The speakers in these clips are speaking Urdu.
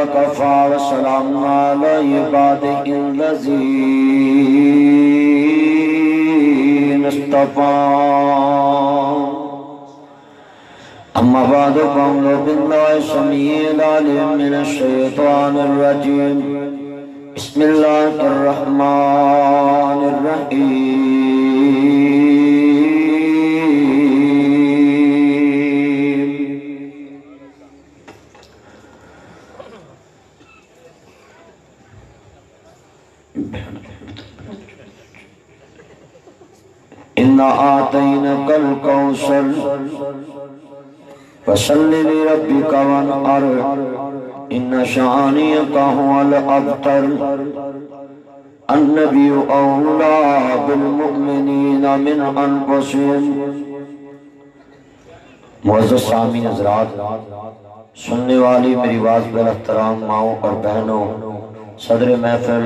وكفى وسلام على عباده الذين اصطفى أما بعد فأعوذ بالله السميع العليم من الشيطان الرجيم بسم الله الرحمن الرحيم إنا أعطيناك الكوثر فصل لربك وانحر إن شانئك هو الأبتر النبي أولى بالمؤمنين من أنفسهم معزز سامعین حضرات، سننے والی میری آواز پر احترام ماؤں اور بہنوں، صدر محفل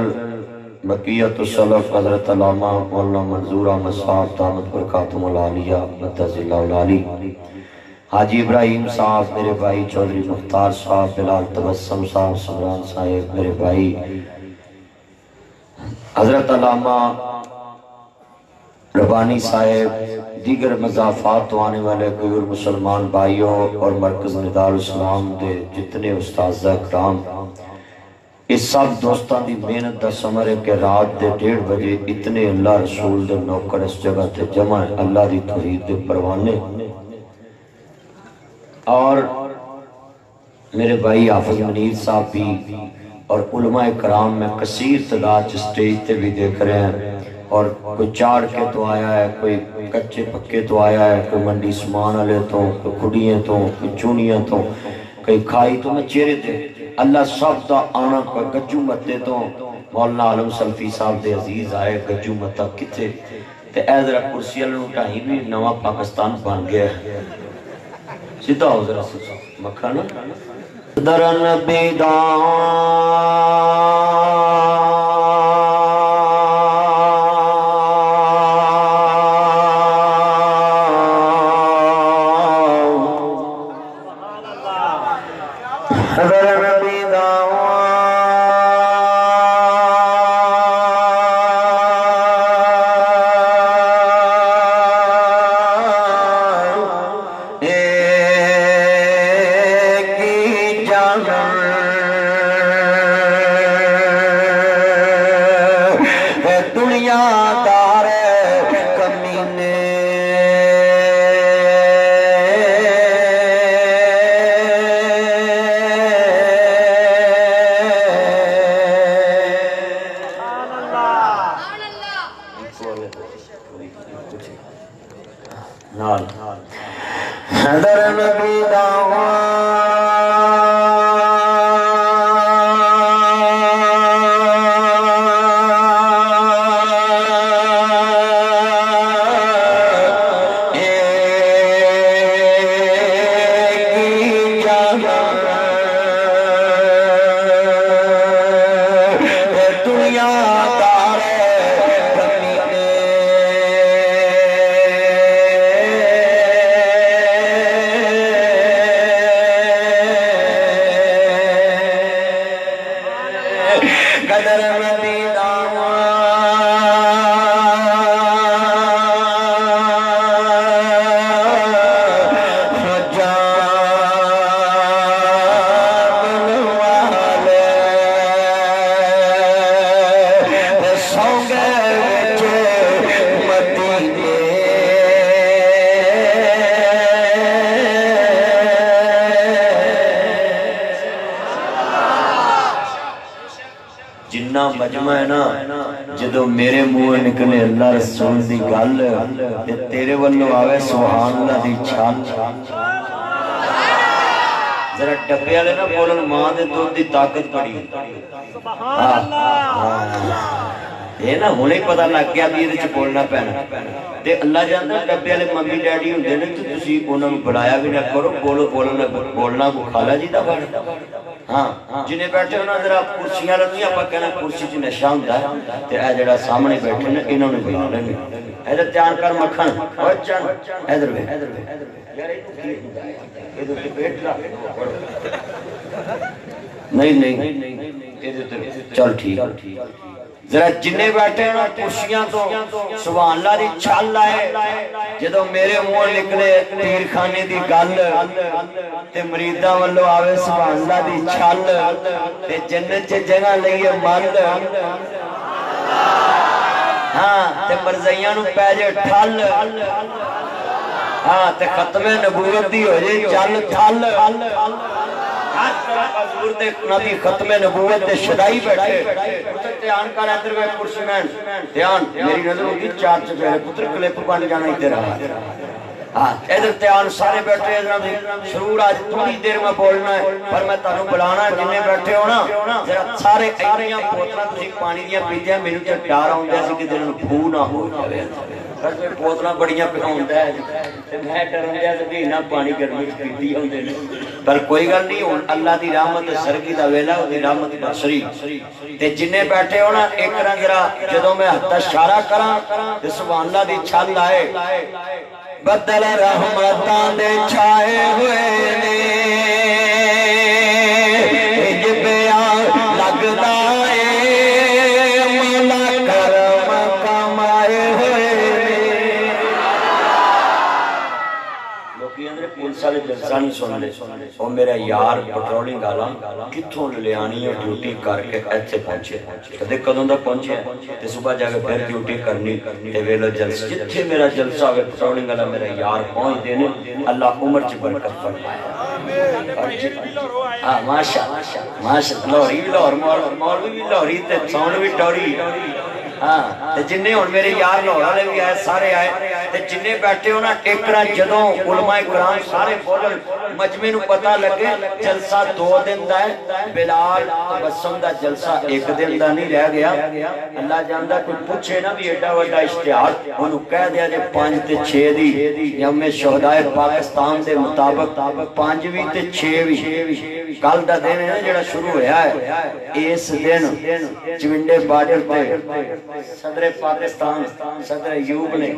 بقیت السلف حضرت علامہ مولانا منظور احمد صاحب دامت برکاتہم العالیہ مدد اللہ العالی، حاجی ابراہیم صاحب میرے بھائی، چودھری مختار صاحب، بلال تبسم صاحب، سمران صاحب میرے بھائی، حضرت علامہ ربانی صاحب، دیگر مضافات تو آنے والے غیر مسلمان بھائیوں اور مرکز ندار اسلام دے جتنے استاذہ اکرام، اس سب دوستان دی محنت دا ثمر ہے کہ رات دے 1:30 بجے اتنے اللہ رسول دے نوکر اس جگہ تے جمع ہے، اللہ دی توحید دے پروانے، اور میرے بھائی حافظ منیر صاحب بھی اور علماء کرام میں کثیر تعداد سٹیج تے بھی دیکھ رہے ہیں، اور کوئی چاڑ کے تو آیا ہے، کوئی کچے پکے تو آیا ہے، کوئی منڈی سمان والے تو، کوئی کھڑیاں تو، کوئی چونیاں تو، کوئی کھائی تو، میں چہرے تے اللہ سب دا آنا، کوئی گجو متے تو مولانا عالم سلفی صاحب دے عزیز آئے، گجو متا کتے تے اے ذرا کرسی اللہ اٹھائی بھی نواں پاکستان بن گیا ہے، سیدھا ہو ذرا مکھانا درن بیدان مجمع ہے نا، جدو میرے منہ نکلے اللہ رسول دی گل تیرے والو آوے سبحان اللہ دی چھال، ذرا ڈبے والے نا بولن ماں دے دودھ دی طاقت پڑی، یہ نا ہونے پتہ لگ گیا بھی یہ بولنا پینا، تے اللہ جانتا ڈبے والے ممی ڈیڈی ہوندے نے تو تسی انہاں نوں بڑھایا بھی نہ کرو، بولنا کو خالہ جی دا بڑھ، ہاں جنہیں بیٹھے ہونا ذرا کرسیاں لگی آپ کہنا کرسی چ نشہ ہوتا ہے، تے اے جڑا سامنے بیٹھے نے انہوں نے بھی لگی، ادھر دھیان کر مکھن، اوے چن ادھر وے یار اینو کی ہوندا ہے ادھر تے بیٹھ رہا نہیں چل ٹھیک ذرا جنے بیٹھے نا کرسیاں تو سبحان اللہ دی چھل آئے جدو میرے منہ نکلے پیر خانے دی گل تے مریداں والو آوے سبحان اللہ دی چھل تے جنت چ جگہ لئیے مل ہاں تے مرزیاں نو پے جے ٹھل ہاں تے ختم نبوت دی ہو جے چل تھل حضور دے نبی ختم نبوت دے شدائی بیٹھے پتر تیان کر ادھر وے کرسی میں تیان میری نظر ہوگی چار چپیرے پتر کلپ بن جانا ہی تیرا ہاں ادھر تیان سارے بیٹھے شرور آج تھوڑی دیر میں بولنا ہے پر میں تانوں بلانا جنہیں بیٹھے ہو نا ذرا سارے ایریاں بوتلاں تسی پانی دیاں پیتے ہیں میرے تے ڈر آوندا سی کہ دل نوں پھو نہ ہو جاوے پر بوتلاں بڑیاں پہندا ہے تے میں ڈرندیا تے دینا پانی گرمی پیتی ہوندے نے پر کوئی گل نہیں ہن اللہ دی رحمت سرگی دا ویلا او دی رحمت بصری تے جنہیں بیٹھے ہو نا ایک رنگ ذرا جدوں میں ہتھ اشارہ کراں تے سبحان اللہ دی چھل آئے بدل رحمتاں دے چھائے ہوئے نے یہ بیان لگدا اے مولا کرم کمائے ہوئے نے لوکی اندر پولیس والے جلسہ نہیں سن لے او میرا یار پٹرولنگ والا کتھوں لیانی ہے ڈیوٹی کر کے ایتھے پہنچے کدے کدوں دا پہنچے تے صبح جا کے پھر ڈیوٹی کرنی تے ویلو جلسہ جتھے میرا جلسہ ہوئے پٹرولنگ والا میرا یار پہنچ دینے اللہ عمر چ برکت فرمائے ہاں ماشاء لوری بھی لاہور مولوی بھی لوری تے ساؤنڈ بھی ٹوری ہاں تے جننے ہن میرے یار لاہور والے بھی آئے سارے آئے تے جننے بیٹھے ہو نا ٹیکرا جدوں علماء کرام سارے بولن مجمع نو پتہ لگے جلسہ 2 دن دا ہے بلال تبسم دا جلسہ 1 دن دا نہیں رہ گیا اللہ جاندا کوئی پوچھے نا بھی ایڈا وڈا اشتہار اونوں کہہ دیا جے 5 تے 6 دی یوم شہدائے پاکستان دے مطابق 5 وی تے 6 وی کل دا دن ہے جڑا شروع ہویا ہے اس دن چونڈے بارڈر تے صدر پاکستان صدر ایوب نے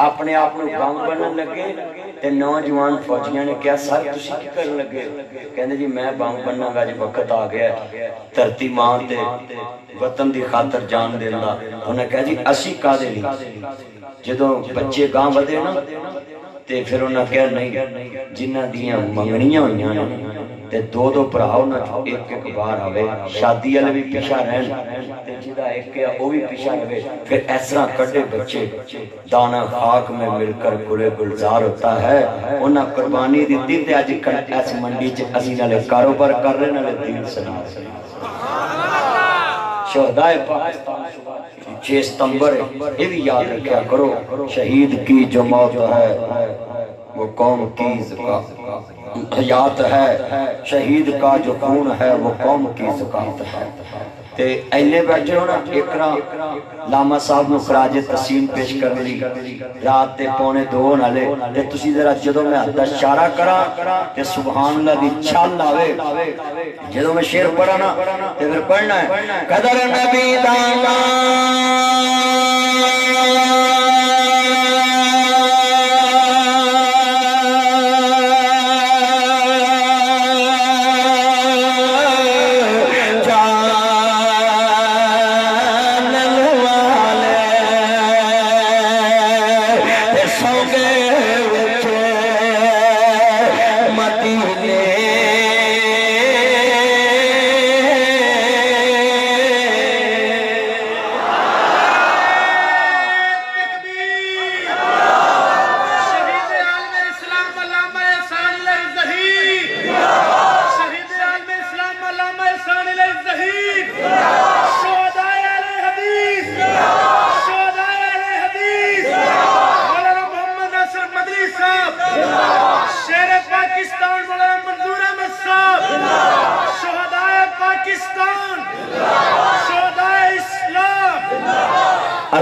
اپنے آپ کو بم بنن لگے تے نوجوان فوجیاں نے کیا سر تسی کی کرن لگے کہندے جی میں بم بننا گا جی وقت آ گیا دھرتی ماں تے وطن دی خاطر جان دینا انہیں کہا جی اسی کا دے نہیں جدوں بچے گاں ودے نا تے پھر انہیں کہا نہیں جنہ دیاں منگنیاں ہوئیاں تے 2 پراؤ نہ ایک بار آوے شادی والے بھی پیچھا رہن تے جدا ایک کیا وہ بھی پیچھا رہے پھر اس طرح کڈے بچے دانا خاک میں مل کر گلے گلزار ہوتا ہے انہاں قربانی دیتی تے اج اس منڈی چ اسی نالے کاروبار کر رہے نالے دین سنا شہدائے پاکستان 6 ستمبر یہ بھی یاد رکھیا کرو شہید کی جو موت ہے وہ قوم کی حیات ہے شہید کا جو خون ہے وہ قوم کی زکات ہے تے اینے بیٹھے ہونا اقرا لاما صاحب نو خراج تسلیم پیش کر لی رات تے 1:45 نالے تے تسی ذرا جدوں میں ہاتھ اشارہ کراں تے سبحان اللہ دی چھل آوے جدوں میں شعر پڑھا نا تے پھر پڑھنا ہے قدر نبی دا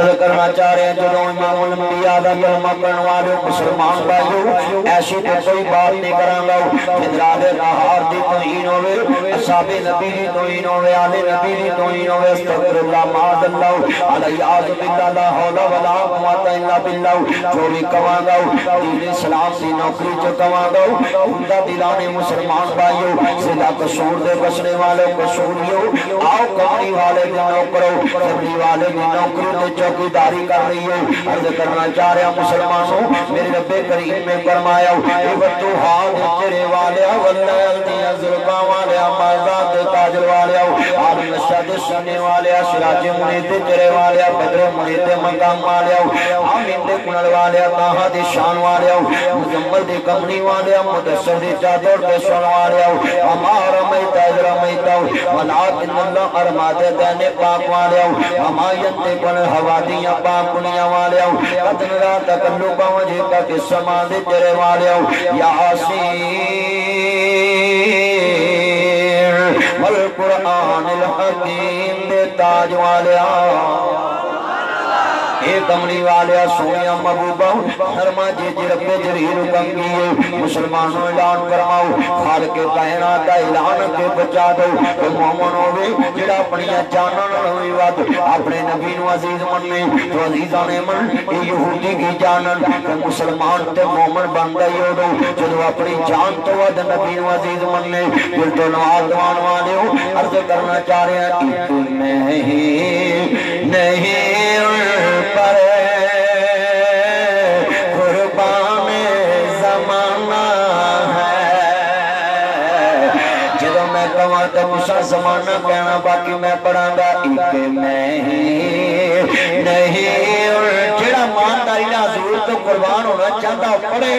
عرض کرنا چاہ رہے ہیں جو امام الانبیاء دا کلمہ پڑھنے والے مسلمان بھائیو ایسی تو کوئی بات نہیں کرانگا جنرال نہار دی توہین ہوئے اصحاب نبی دی توہین ہوئے آل نبی دی توہین ہوئے استغفر اللہ معاذ اللہ علیہ آزم اللہ لا حول ولا قوت الا باللہ جو بھی کمانگا دین اسلام دی نوکری جو کمانگا اندہ دلانے مسلمان بھائیو سلا قصور دے بسنے والے قصوریو آؤ کمری والے دی نوکرو کمری والے دی نوکری دے چوکیداری کر رہی ہو عرض کرنا چاہ رہا مسلمانوں میرے رب کریم میں فرمایا فتوحات چرے والے واللیل دیا ظلمہ والے مازاد تاجر والے عالم نشاد سینے والے سراج منید چرے والے بدر منید مقام والے آمین دے کنل والے تاہا دی شان والے مجمل دی کمنی والے مدسر دی چادر دے سن والے ہمارا میتا رمیتا ولیکن اللہ ارماد دینے پاک والے ہمایت دے کنل حوادیاں پاک کنیاں والے قدن را تکلوبا وجہ کا قصہ ماندے چرے والے یاسین والقرآن الحکیم دے تاج والے ایک امری والے سونیا محبوبہ نرما جی رب جریر کم کیے مسلمانوں اعلان فرماؤ خالق کائنات کا اعلان کے بچا دو تو مومن ہوئے جڑا اپنی جانن ہوئی وقت اپنے نبی نو عزیز مننے تو عزیزان من یہودی کی جانن تو مسلمان تے مومن بن گئی ہو دو جدو اپنی جان تو ود نبی نو عزیز مننے دل تو نوازوان والے ہو عرض کرنا چاہ رہے ہیں نہیں پر قربان زمانہ ہے جدو میں کہاں تو مسا زمانہ کہنا باقی میں پڑھا گا ایک میں نہیں جڑا مانداری نہ حضور تو قربان ہونا چاہتا پڑھے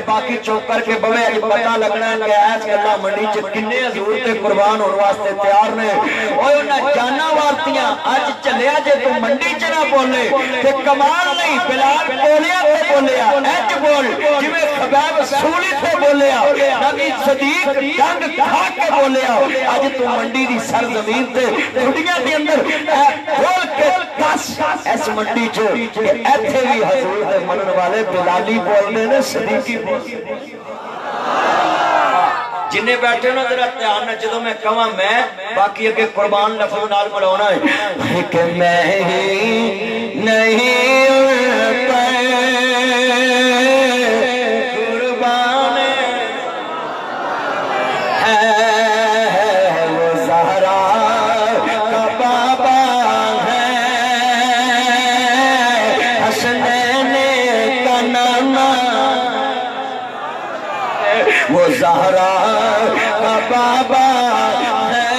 باقی چوک کر کے بوے اج پتہ لگنا کہ ایس اللہ منڈی چ کنے حضور تے قربان ہونے واسطے تیار نے اوے انہاں جانا وارتیاں اج چلیا جے تو منڈی چ نہ بولے تے کمال نہیں بلال بولیا تے بولیا اج بول جویں خباب سولی تے بولیا نبی صدیق جنگ کھا کے بولیا اج تو منڈی دی سرزمین تے ٹھڈیاں دے اندر بول کے کس اس منڈی چ ایتھے بھی حضور دے منن والے بلالی بولنے نے صدیقی بولنے جنہیں بیٹھے ہونا ذرا دھیان نہ جدوں میں کہاں میں باقی اگے قربان لفظ نال ملاونا ہے کہ میں ہی نہیں قربان ہے وہ زہرا کا بابا ہے حسنین کا نانا وہ زہرا کا بابا ہے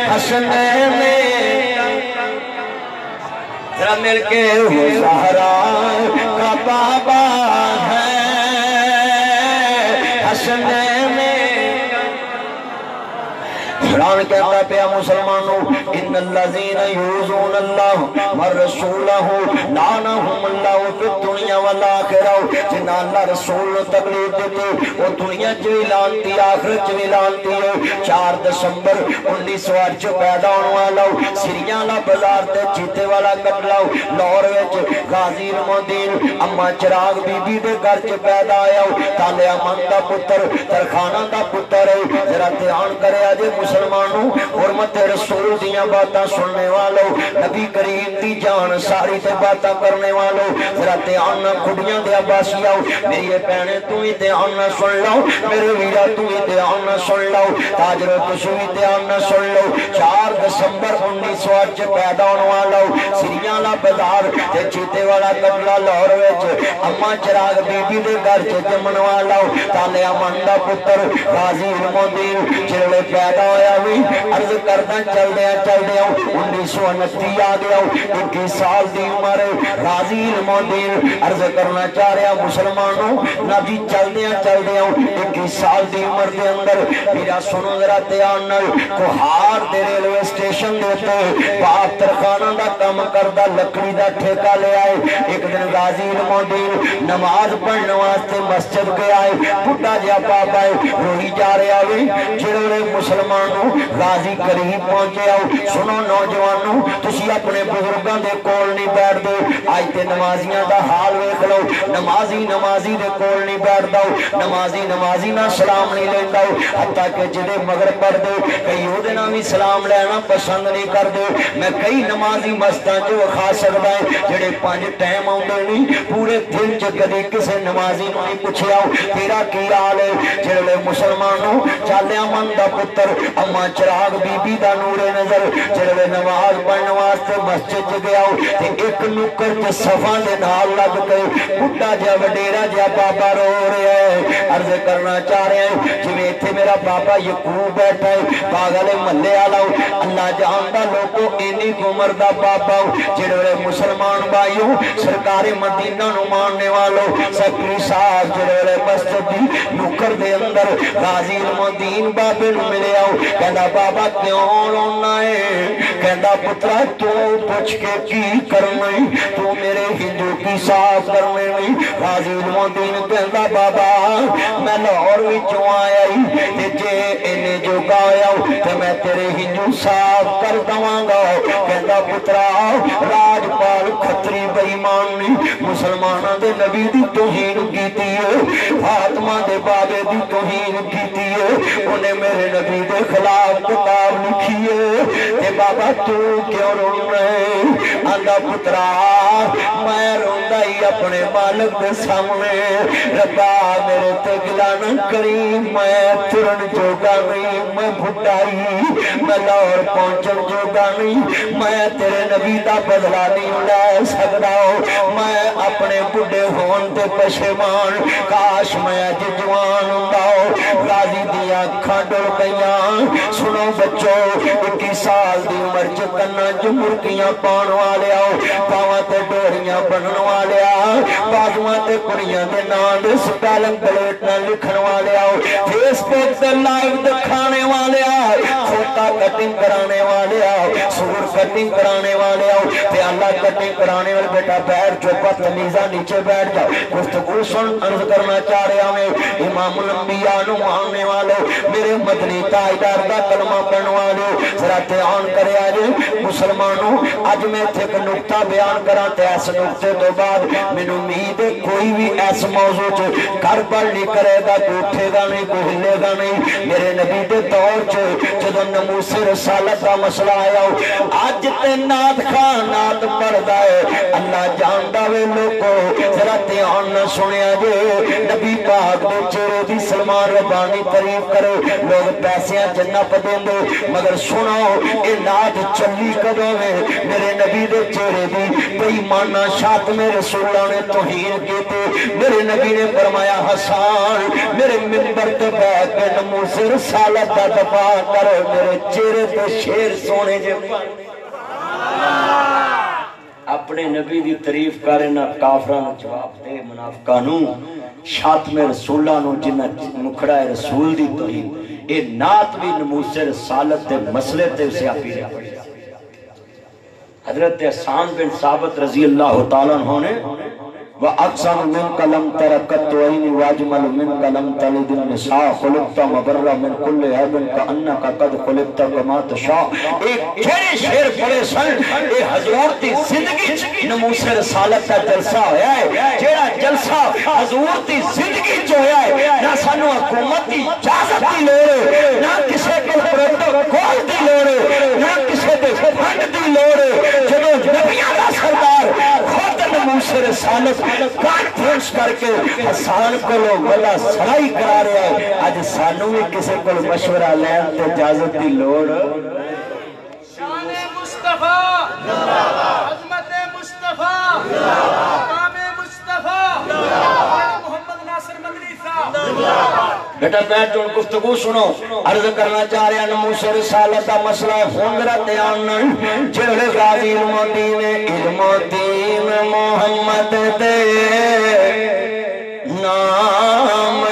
حسنین ذرا مل کے وہ زہرا کا بابا ہے حسنین قرآن کہتا پیا مسلمانوں ان الذین یؤذون اللہ والرسولہ لعنہم اللہ فی الدنیا والآخرہ جنہاں اللہ رسول تکلیف دیتے وہ دنیا جو لعنتی آخرت جو لعنتی ہے 4 دسمبر 1908 پیدا ہونے والا سریاں والا بازار تے چیتے والا قتل لاہور وچ غازی المدین اما چراغ بی بی دے گھر چ پیدا آیا تالے امن دا پتر ترخانہ دا پتر ہے ذرا دھیان کرے اج مسلمانوں حرمت رسول دیاں باتاں سننے والوں نبی کریم دی جان ساری تے باتاں کرنے والوں ذرا دھیان نہ کھڑیاں دے عباسی آؤ میری بہنیں تو ہی دھیان نہ سن لو میرے ویرا تو ہی دھیان نہ سن لو تاجر تسو ہی دھیان نہ سن لو 4 دسمبر 1908 پیدا ہونے والا سریاں والا بازار تے چیتے والا قتل لاہور وچ اما چراغ بی بی دے گھر چ جمن والا تالے امن دا پتر غازی المدین جڑے پیدا ہویا ہوئی عرض کردہ چل دیا 1929 آ گیا 21 سال دی عمر غازی المدین عرض کرنا چاہ رہا مسلمانوں نبی چل دیا 21 سال دی عمر دے اندر میرا سنو ذرا دھیان نال کوہار دے ریلوے اسٹیشن دیتے باپ ترخانہ دا کم کردہ لکڑی دا ٹھیکہ لے آئے ایک دن غازی المدین نماز پڑھنے واسطے مسجد کے آئے بھٹا جا پاپ آئے روئی جا رہے آئے جنہوں نے مسلمانوں غازی قریب پہنچے آؤ سنو نوجوانوں تسی اپنے بزرگاں دے کول نہیں بیٹھ دو آج تے نمازیاں دا حال ویکھ لو نمازی دے کول نہیں بیٹھ دو نمازی نہ سلام نہیں لیندا حتیٰ کہ جدے مگر پڑھ دو کئی او دے نام ہی سلام لینا پسند نہیں کر دو میں کئی نمازی مستاں جو کھا سکدا ہے جڑے 5 ٹائم آوندے نہیں پورے دن چ کدی کسے نمازی نوں نہیں پوچھیا تیرا کی حال ہے جڑے مسلمانوں چالیا من دا پتر اما چراغ بی بی دا نور نظر جڑے نماز پڑھن واسطے مسجد چ گیا تے ایک نکر تے صفاں دے نال لگ کے بڈھا جا وڈیرا جا بابا رو رہا ہے عرض کرنا چاہ رہے ہیں جویں ایتھے میرا بابا یعقوب بیٹھا ہے پاگل محلے والا اللہ جاندا لوگوں اینی عمر دا بابا جڑے مسلمان بھائیوں سرکار مدینہ نو ماننے والوں سیکٹری صاحب جڑے مسجد دی نکر دے اندر غازی المدین بابے نو ملے آؤ کہندا بابا کیوں رونا ہے کہندا پترا تو پوچھ کے کی کرنا تو میرے ہندو کی صاف کرنے نہیں غازی المدین کہندا بابا میں لاہور وچوں آیا ہی تے جے اینے جو گایا تے میں تیرے ہندو صاف کر دواں گا کہندا پترا راجپال کھتری بے ایمان نہیں مسلماناں دے نبی دی توہین کیتی ہے فاطمہ دے بابے دی توہین کیتی ہے انہیں میرے نبی دے خلاف کتاب لکھی ہے تے بابا تو کیوں رونا ہے آندا پترا میں روندا ہی اپنے مالک دے سامنے ربا میرے تے گلا نہ کری میں ترن جوگا نہیں میں بھٹائی میں لاہور پہنچن جوگا نہیں میں تیرے نبی دا بدلہ نہیں لے سکدا میں اپنے بڈھے ہون تے پشیمان کاش میں اج جوان ہوندا غازی دی اکھاں ڈر گئیاں سنو بچو 21 سال دی عمر چ کناں چ مرکیاں پاؤن والے پاواں تے ڈوریاں بنن والے بازواں تے کڑیاں دے نام دے سپیلنگ پلیٹ نال لکھن والے فیس بک تے لائیو دکھانے والے کھوتا کٹنگ کرانے والے سور کٹنگ کرانے والے تے اللہ کٹنگ کرانے والے بیٹا بیٹھ جو بدتمیزاں نیچے بیٹھ جاؤ گفتگو سن عرض کرنا چاہ رہا میں امام الانبیاء نو ماننے والے میرے مدنی تاجدار دا کلمہ پڑھن والے ذرا دھیان کرے آج مسلمانوں اج میں ایک نقطہ بیان کراں تے اس نقطے تو بعد مینوں امید ہے کوئی بھی اس موضوع چ گڑبڑ نہیں کرے گا کوئی اٹھے گا نہیں کوئی ہلے گا نہیں میرے نبی دے دور چ جدوں ناموس رسالت دا مسئلہ آیا اج تے نعت خان نعت پڑھدا ہے اللہ جاندا وے لوگو ذرا دھیان نہ سنیا جے نبی پاک دے چہرے دی سلمان ربانی تعریف کرے لوگ پیسیاں جنت دیندے مگر سنو اے نعت چلی کدوں وے میرے نبی دے چہرے دی بے ایمانہ شاتم رسولوں نے توہین کیتے میرے نبی نے فرمایا حسان میرے منبر تے بیٹھ کے ناموس رسالت دا دفاع کرو میرے چہرے تے شیر سونے جے اپنے نبی دی تعریف کرے نہ کافراں نوں جواب دے منافقاں نوں شاتم رسولاں نوں جنہ مکھڑا رسول دی توہین اے نعت بھی ناموس رسالت دے مسئلے تے سیاپی نے پڑھی حضرت حسان بن ثابت رضی اللہ تعالیٰ عنہ نے وَأَقْسَمُ مِنْكَ لَمْ تَرَكَتْ وَإِنِ وَاجْمَلُ مِنْكَ لَمْ تَلِدِ النِّسَاءُ خُلِقْتَ مَبَرَّ مِنْ كُلِّ عَيْبٍ كَأَنَّكَ قَدْ خُلِقْتَ كَمَا تَشَاءُ ایک کھیڑے شیر پڑے سن اے حضور دی زندگی ناموس رسالت کا جلسہ ہویا ہے جیڑا جلسہ حضور دی زندگی جو ہویا ہے نہ سانو حکومت دی اجازت دی لوڑ نہ کسے کو پروٹوکول دی لوڑ نہ کسے دے فنڈ دی لوڑ جدوں نبیاں دا سردار خود ناموس رسالت کانفرنس کر کے حسان کو لوگ بلا سرائی کرا رہے ہیں آج سانو بھی کسی کو مشورہ لین تے اجازت دی لوڑ شان مصطفیٰ عظمت مصطفیٰ مقام مصطفیٰ محمد ناصر مدنی صاحب بیٹا بیٹھ جو گفتگو سنو عرض کرنا چاہ رہے ہیں ناموس رسالت دا مسئلہ فوندرہ دھیان جڑے غازی علم دین محمد دے نام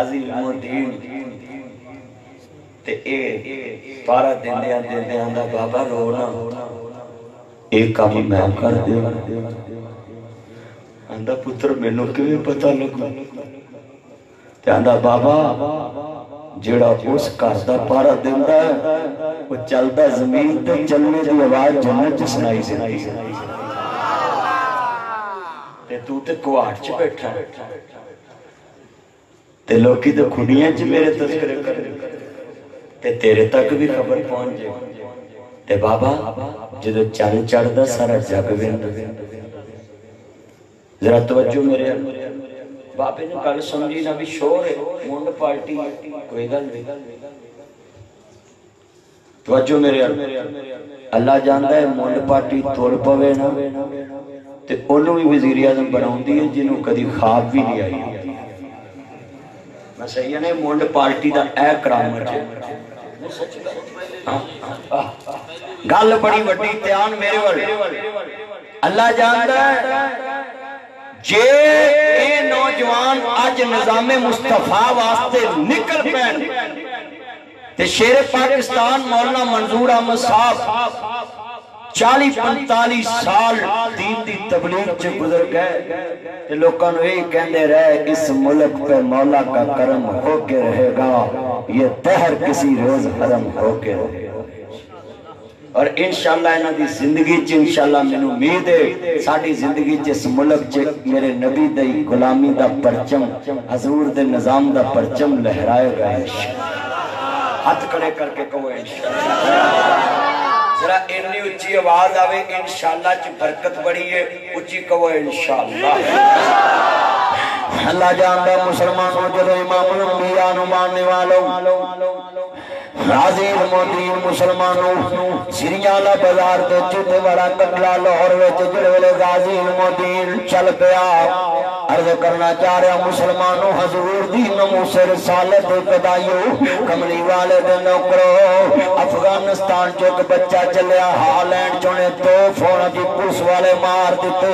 غازی المدین تے اے پارا دیندیاں دیندیاں دا بابا رونا ایک کام میں کر دیا آندا پتر مینوں کیویں پتہ لگا تے آندا بابا جیڑا اس گھر دا پارا دیندا ہے وہ چلدا زمین تے چلنے دی آواز جنت چ سنائی دیندی ہے تے تو تے کوہاٹ چ بیٹھا تے لوکی تے کھڑیاں چ میرے تذکرے کر تے تیرے تک بھی خبر پہنچ جائے تے بابا جدو چل چڑھدا سارا جگ ویندا ذرا توجہ میرے بابے نے گل سمجھی نہ بھی شور ہے مونڈ پارٹی کوئی گل نہیں توجہ میرے اللہ جاندا ہے مونڈ پارٹی تول پوے نا تے اونوں بھی وزیر اعظم بناوندی ہے جنوں کدی خواب بھی نہیں آئی میں صحیح ہے مونڈ پارٹی دا اے کرامت ہے گل بڑی وڈی دھیان میرے وال اللہ جاندا ہے جے اے نوجوان اج نظام مصطفیٰ واسطے نکل پین تے شیر پاکستان مولانا منظور احمد صاحب 40-45 سال دین دی تبلیغ چ گزر گئے تے لوکاں نوں یہ کہندے رہے اس ملک پہ مولا کا کرم ہو کے رہے گا یہ دہر کسی روز حرم ہو کے رہے گا اور انشاءاللہ انہاں دی زندگی چ انشاءاللہ مینوں امید ہے ساڈی زندگی چ اس ملک چ میرے نبی دی غلامی دا پرچم حضور دے نظام دا پرچم لہرائے گا انشاءاللہ ہاتھ کھڑے کر کے کہو انشاءاللہ ذرا اتنی اونچی آواز آوے انشاءاللہ چ برکت بڑی ہے اونچی کہو انشاءاللہ اللہ جاندا مسلمانوں جدو امام الانبیاء نو ماننے والوں غازی المدین مسلمانوں سریالا بازار دے چوتے بڑا قتلہ لاہور وچ جڑے ویلے غازی المدین چل پیا عرض کرنا چاہ رہا مسلمانوں حضور دی نموس رسالت فدائیو کملی والے دے نوکرو افغانستان چوک بچہ چلیا ہالینڈ چونے تو فونا دی پوس والے مار دیتے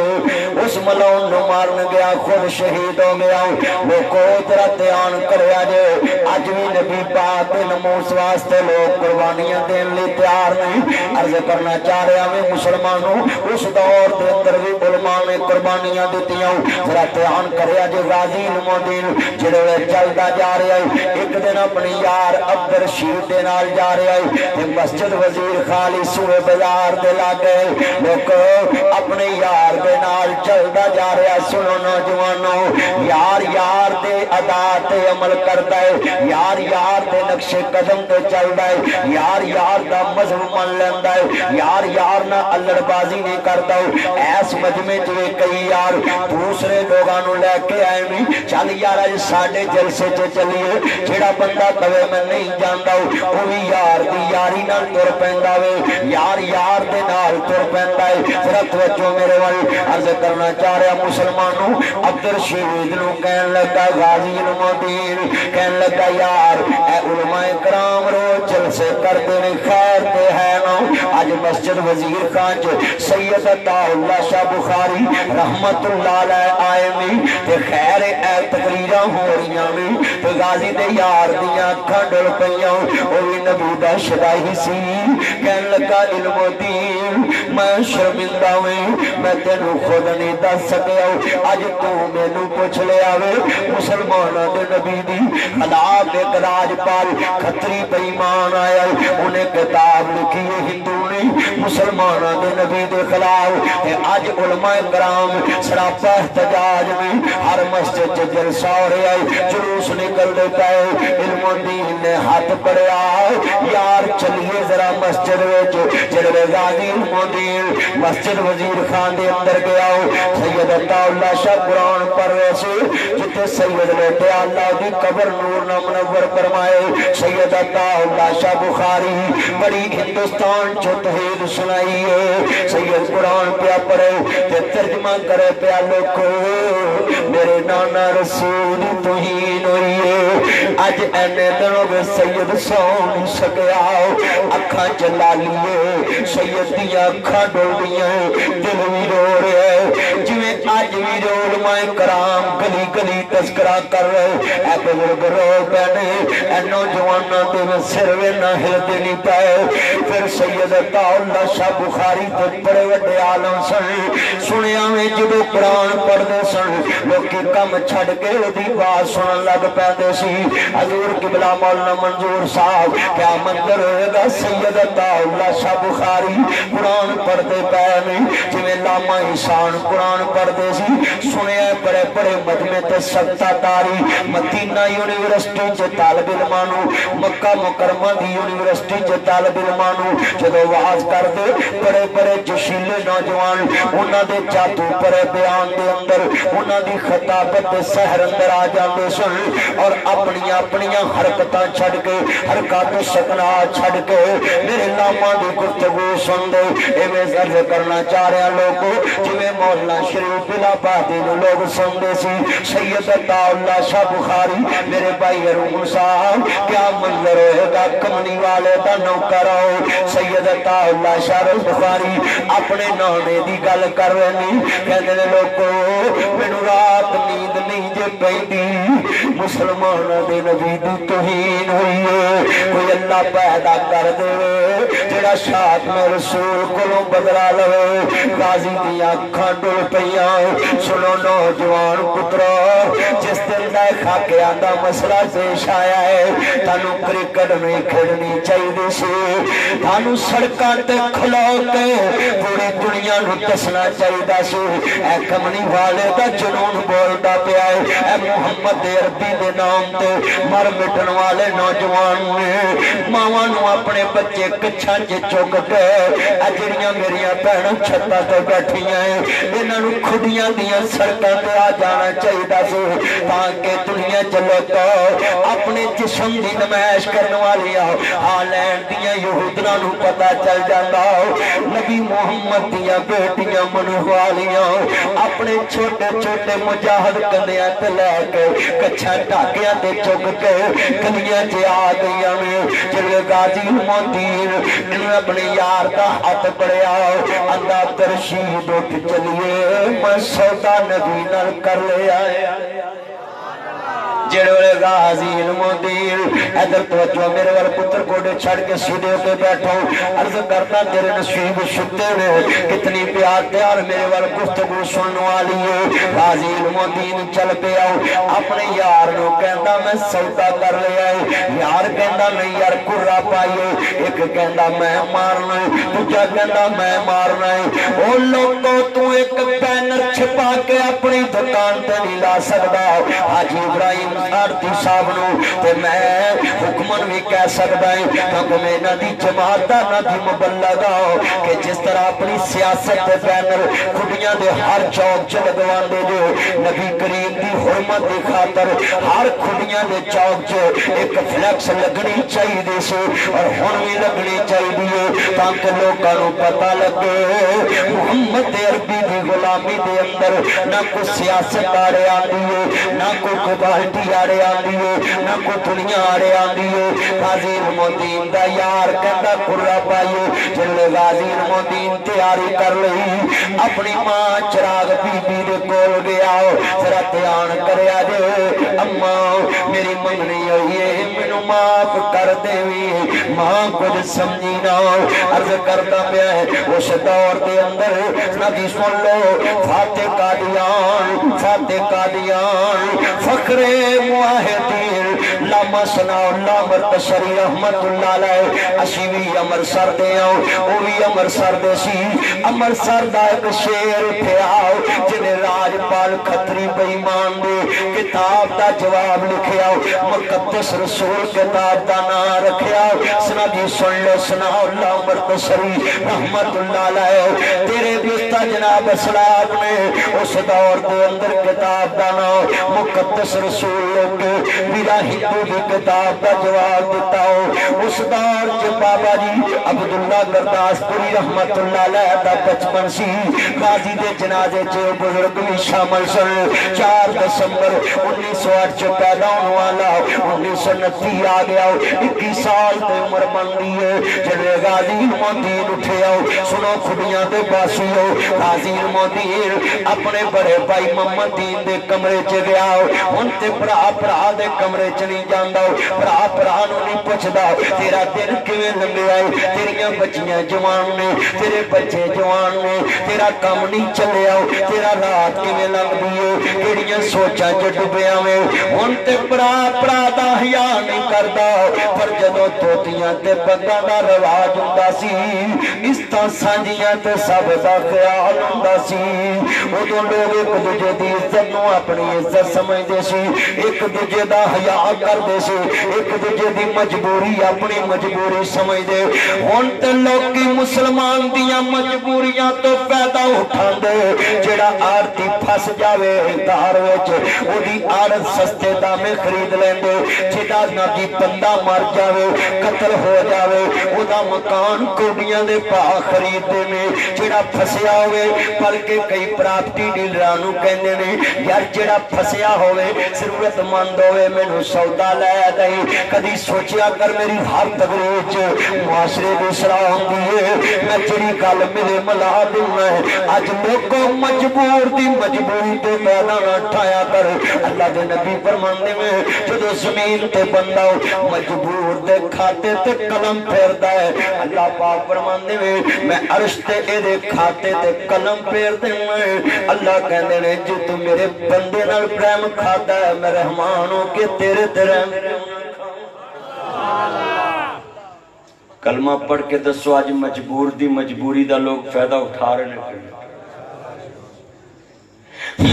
اس ملون نو مارن گیا خود شہید ہو گیا لوگوں ترہ تیان کریا جے آج بھی نبی پاک نموس واسطے لوگ قربانیاں دین لی تیار نہیں عرض کرنا چاہ رہے ہمیں مسلمانوں اس دور دے اندر بھی علماء نے قربانیاں دیتی ہوں ذرا تیان کریا جو غازی المدین جڑے چلدا جا رہے ہیں ایک دن اپنی یار عبدالرشید دے نال جا رہے ہیں مسجد وزیر خالی سوئے بازار دے لاگے لوگ اپنے یار دے نال چلدا جا رہے ہیں سنو نوجوانوں یار یار دے ادا تے عمل کردا ہے یار یار دے نقش قدم تے چلدا ہے یار یار دا مذہب من لیندا ہے یار یار نہ الڑ بازی نہیں کردا ایس مجمع چ کئی یار دوسرے لوگاں نوں لے کے آئے نہیں چل یار اج ساڈے جلسے چ چلیے جڑا بندہ کہے میں نہیں جاندا او وی یار دی یاری نال تر پیندا وے یار یار دے نال تر پیندا ہے ذرا توجہ میرے ول عرض کرنا چاہ رہا مسلمانوں عبدالرشید نو کہن لگا غازی المدین کہن لگا یار اے علماء کرام رو جلسے کرتے نے خیر تے ہے نا آج مسجد وزیر خان جو سید عطا اللہ شاہ بخاری رحمت اللہ علیہ آئے میں تے خیر اے تقریرہ ہو رہیاں میں تے غازی دے یار دیاں کھنڈل پیاں اوی نبی دا شدائی سی کہن لگا علم و دین میں شرمندہ ہوئے میں تینو خود نہیں دس سکیا آج تو میں نو پوچھ لے آوے مسلمانہ دے نبی دی خلاف ایک راج پال کھتری بیمان آیا انہیں کتاب لکھی ہندو نے مسلمانہ دے نبی دے خلاف آج علماء کرام سراپا احتجاج میں ہر مسجد جلسہ ہو رہے آئے جلوس نکل دیتا ہے علم و دین نے ہاتھ پڑے آئے یار چلیے ذرا مسجد ویچ جلوے غازی علم و دین مسجد وزیر خان دے اندر گیا سید عطا اللہ شاہ قرآن پر ویسے جتے سید لیٹے اللہ دی قبر نور نہ منور فرمائے سید عطا اللہ شاہ بخاری بڑی ہندوستان جو توحید سنائی ہے سید قرآن پیا پڑھے تے ترجمہ کرے پیا لوکو میرے نانا رسول توہین ہوئی ہے آج اینے دنوں میں سید سون سکیا اکھاں چلا لیے سید دیا اکھاں ڈول دیا دل بھی رو رہے ہیں جویں اج بھی علماء کرام گلی گلی تذکرہ کر رہے اے بزرگ رو پینے اے نوجوانوں دے سر وے نہ ہلتے نہیں پائے پھر سید عطا اللہ شاہ بخاری تے بڑے وڈے عالم سن سنیا میں جدو قرآن پڑھ دے سن لوکی کم چھڑ کے دی بات سنن لگ پیندے سی حضور قبلہ مولانا منظور صاحب کیا منظر ہوئے گا سید عطا اللہ شاہ بخاری قرآن پڑھ دے پہنے جویں لاما انسان قرآن پڑھ دے سی سنیا بڑے بڑے مجمع تے سکتا تاری مدینہ یونیورسٹی چے طالب علمانو مکہ مکرمہ دی یونیورسٹی چے طالب علمانو جدو واز کر دے بڑے بڑے جشیلے نوجوان انہاں دے جادو پرے بیان دے اندر انہاں دی خطابت دے سحر اندر آ جاندے سن اور اپنیاں حرکتاں چھڑ کے حرکات سکنا چھڑ کے میرے لاما دی گفتگو سن دے ایویں ذرز کرنا چاہ رہے ہیں لوگوں جویں مولانا شریف الہبادی نو لوگ سن دے سی سید عطا اللہ شاہ بخاری میرے بھائی ارون صاحب کیا منظر ہوئے گا کمنی والے دا نوکر آؤ سید عطا اللہ شاہ بخاری اپنے نانے دی گل کر رہے نہیں کہتے ہیں لوگوں مینوں رات نیند نہیں جے پیندی مسلمان دے نبی دی توہین ہوئی ہے کوئی اللہ پیدا کر دے جڑا شاعت میں رسول کولوں بدلا لوے غازی دی اکھاں ڈل پیاں سنو نوجوان پترو جس دل دا خاکیاں دا مسئلہ پیش آیا ہے تانوں کرکٹ نہیں کھیلنی چاہیے سی تانوں سڑکاں تے کھلو کے پوری دنیا نو دسنا چاہیے سی اے کمنی والے دا جنون بولدا پیا ہے اے محمد عربی دے نام تے مر مٹن والے نوجوان نے ماواں نو اپنے بچے کچھاں چ چک کے اجڑیاں میریاں بہناں چھتاں تے بیٹھیاں ہیں انہاں نو کھڈیاں دیاں سڑکاں تے آ جانا چاہیے سی تاکہ دنیا چلو تو اپنے جسم دی نمائش کرنے والی ہالینڈ دیاں یہودیاں نو پتہ چل جاندا نبی محمد دیاں بیٹیاں منوالیاں اپنے چھوٹے چھوٹے مجاہد کندیاں تے لے کے کچھاں ٹاکیاں تے چک کے گلیاں چ آ گئیاں جڑے غازی المدین انہوں اپنے یار دا ہاتھ پڑیا اندا ترشید اٹھ چلیے میں سودا نبی نال کر لے آیا جڑے غازی المدین ادھر توجہ میرے وال پتر کوڑے چھڑ کے سیدھے پہ بیٹھو عرض کرنا تیرے نصیب شتے ہوئے کتنی پیار تیار میرے وال گفتگو سننے والی ہے غازی المدین چل پہ آؤ اپنے یار نو کہندا میں سودا کر لے آئے یار کہندا نہیں یار کرا پائیے ایک کہندا میں مارنا ہے دوجا کہندا میں مارنا ہے او لوگوں تو ایک بینر چھپا کے اپنی دکان تے نہیں لا سکدا حاجی ابراہیم آرتی صاحب نو تے میں حکمن بھی کہہ سکتا ہے کیونکہ میں نہ دی جماعتہ نہ دی مبلغہ کہ جس طرح اپنی سیاست تے بینر کھڑیاں دے ہر چوک چ لگوان دے جو نبی کریم دی حرمت دی خاطر ہر کھڑیاں دے چوک چ ایک فلیکس لگنی چاہیے دے سے اور ہن بھی لگنی چاہیے تاکہ لوگاں نو پتہ لگے محمد عربی دی غلامی دے اندر نہ کوئی سیاست آڑے آندی ہے نہ کوئی پارٹی آڑے آندی ہے نہ کوئی دنیا آڑے آندی ہے غازی المدین دا یار کہندا کرا پائیے جلے غازی المدین تیاری کر لئی اپنی ماں چراغ بی بی دے کول گیا ذرا دھیان کریا جے اماں میری منگنی ہوئی ہے مینوں معاف کر دیوی ماں کچھ سمجھی نہ عرض کرتا پیا ہے اس دور دے اندر نبی سن لو فاتح قادیان فخر معاہدین لاما ثناء اللہ مرتشری رحمت اللہ علیہ اسی بھی امر سر دے آؤ وہ بھی امر سر دے سی امر سر دا ایک شیر اٹھے آؤ جنہیں راج پال کھتری بیمان دے کتاب دا جواب لکھے آؤ مقدس رسول کتاب دا نا رکھے آؤ سنا جی سن لو ثناء اللہ مرتشری رحمت اللہ علیہ تیرے بیستا جناب اسلام نے اس دور دے اندر کتاب دا نا مقدس رسول لوگ میرا ہندو دی کتاب دا جواب دیتا ہو اس دور چ بابا جی عبداللہ گرداسپوری رحمت اللہ علیہ دا بچپن سی غازی دے جنازے چ بزرگ بھی شامل سن 4 دسمبر 1908 چ پیدا ہونے والا 1929 آ گیا 21 سال تے عمر بندی ہے جڑے غازی المدین اٹھے آؤ سنو خڈیاں دے باسی ہو غازی المدین اپنے بڑے بھائی محمد دین دے کمرے چ گیا ہن تے بھرا دے کمرے چ نہیں جاندا بھرا نو نہیں پوچھدا تیرا دن کیویں لنگیا ہے تیریاں بچیاں جوان نے تیرے بچے جوان نے تیرا کام نہیں چلیا تیرا رات کیویں لنگدی ہے تیریاں سوچاں چ ڈبیا میں ہن تے بھرا دا حیا نہیں کردا پر جدوں توتیاں تے پگاں دا رواج ہوندا سی اس طرح سانجیاں تے سب دا خیال ہوندا سی اودوں لوگ ایک دوجے دی عزت نو اپنی عزت سمجھدے سی ایک دوجے دا حیا کردے سی ایک دوجے دی مجبوری اپنی مجبوری سمجھدے ہن تے لوکی مسلمان دیاں مجبوریاں تو فائدہ اٹھاندے جڑا آرتی پھس جاوے دار وچ اودی عادت سستے دامے خرید لیندے جدا ناجی بندہ مر جاوے قتل ہو جاوے ادا مکان کوڑیاں دے پا خریدے نے جڑا پھسیا ہوئے بلکہ کئی پراپرٹی ڈیلرانو کہندے نے یار جڑا پھسیا ہوئے ضرورت مند ہوئے مینوں سودا لے دئی کدی سوچیا کر میری ہر تقریر چ معاشرے دی صلاح ہوندی ہے میں جڑی گل میرے ملا دینا ہے اج لوگوں مجبور دی مجبوری تے پیدا نہ ٹھایا کر اللہ دے نبی فرماندے میں جدوں زمین تے بندہ مجبور دے کھاتے تے قلم پھیردا ہے اللہ پاک فرماندے میں عرش تے اے دے کھاتے تے قلم پھیر دینا ہے اللہ کہندے نے جو تو میرے بندے نال پریم کھادا ہے میں رحمان ہوں کہ تیرے تے رحم کلمہ پڑھ کے دسو آج مجبور دی مجبوری دا لوگ فائدہ اٹھا رہے ہیں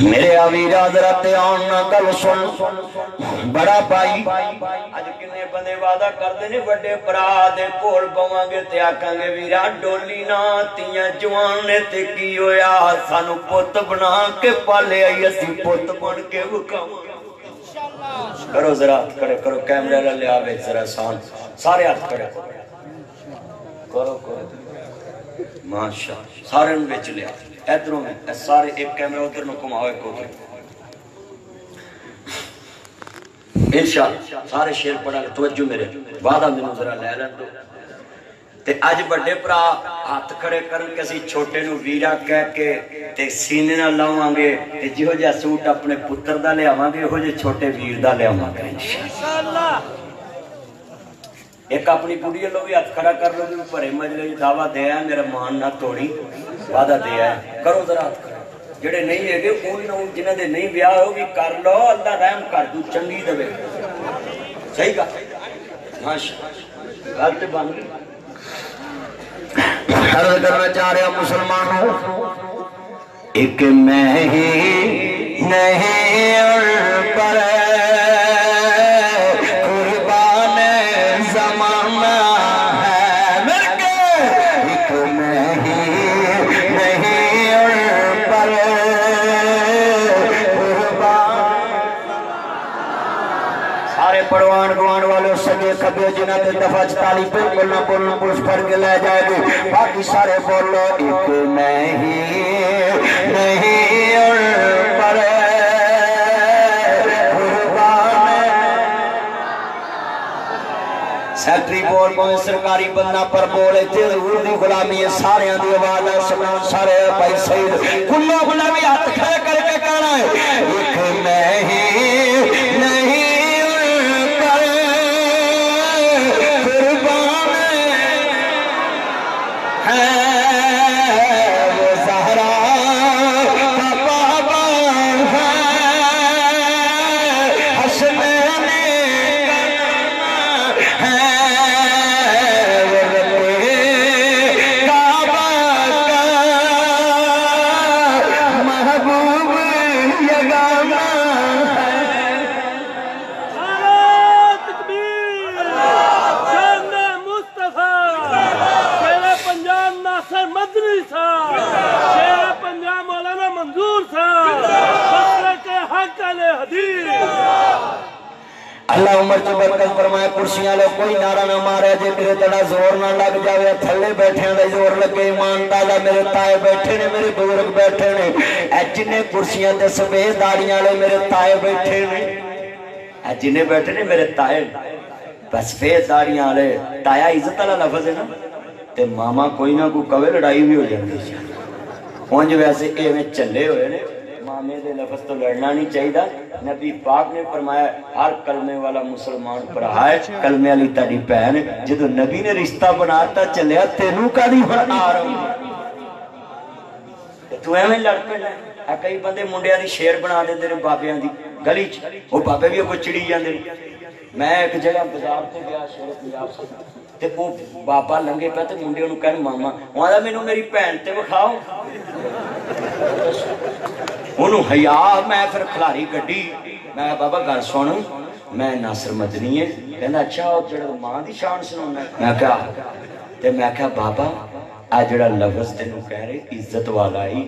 میرے آویر حضرت آنا گل سن بڑا بھائی آج کنے بندے وعدہ کر دینے وڈے پرا دے کول پواں گے تے آکھاں گے ویرا ڈولی نا تیاں جوان نے تے کی ہویا سانو پت بنا کے پالے آئی اسی پت بن کے وکھاواں کرو ذرا ہاتھ کھڑے کرو کیمرے لے آوے ذرا سان سارے ہاتھ کھڑے کرو ماشاء سارے ان وچ لے ادھروں میں سارے ایک کیمرہ ادھر نو کماؤ ایک ادھر انشاءاللہ سارے شیر پڑھا لے توجہ میرے وعدہ میں ذرا لے لیں دو تے آج بڑے پرا ہاتھ کھڑے کرن کسی چھوٹے نو ویرا کہہ کے تے سینے نہ لاؤں گے تے جہو جا سوٹ اپنے پتر دا لے آواں گے ہو جے چھوٹے ویر دا لے آواں گے انشاءاللہ ایک اپنی بڑی لو بھی ہاتھ کھڑا کر لو بھی پرے مجلے دعویٰ دیا ہے میرا مان نہ توڑی وعدہ دیا ہے کرو ذرا ہاتھ کھڑا جڑے نہیں ہے گے ان جنہ دے نہیں بیاہ ہوگی کر لو اللہ رحم کر دو چنگی دوے صحیح کا ماشاءاللہ غلط بن گئی عرض کرنا چاہ رہا مسلمانوں ایک میں ہی نہیں اور پر پڑوان گوان والے سجے کبھی جنہ دے دفعہ چتالی پہ بولنا پوچھ پڑھ کے لے جائے گی باقی سارے بولو ایک میں ہی نہیں اور پر سیکٹری بول بول سرکاری بندہ پر بولے تیل اردی غلامی ہے سارے اندھی آواز ہے سمان سارے بھائی سید کلو غلامی ہاتھ کھڑے کر کے کہنا ہے ایک میں ہی نہیں اللہ عمر چ برکت فرمائے کرسیاں لو کوئی نعرہ نہ مارے جے میرے تڑا زور نہ لگ جاوے تھلے بیٹھے دے زور لگے ایمان دادا میرے تائے بیٹھے نے میرے بزرگ بیٹھے نے اے جنے کرسیاں تے سفید داڑیاں لے میرے تائے بیٹھے نے اے جنے بیٹھے نے میرے تائے بس سفید داڑیاں لے تایا عزت والا لفظ ہے نا تے ماما کوئی نہ کوئی کہے لڑائی بھی ہو جاندی سی ہن جو ویسے ایویں چلے ہوئے نے مامے دے لفظ تو لڑنا نہیں چاہیے نبی پاک نے فرمایا ہر کلمے والا مسلمان بھرا ہے کلمے والی تیری بہن جدو نبی نے رشتہ بناتا چلیا تینوں کدی ہن آ رہا تو ایویں لڑ پے کئی بندے منڈیاں دی شیر بنا دیندے نے بابیاں دی گلی چ او بابے بھی کوئی چڑی جاندے میں ایک جگہ بازار تے گیا شیر پنجاب سے تے او بابا لنگے پے تے منڈے نوں کہن ماما اوندا مینوں میری بہن تے وکھاؤ انہوں حیا میں پھر کھلاری گڈی میں بابا گل سن میں ناصر مدنی ہے کہندا اچھا او جڑا ماں دی شان سنانا میں کہا بابا آ جڑا لفظ تینوں کہہ رہے عزت والا ہی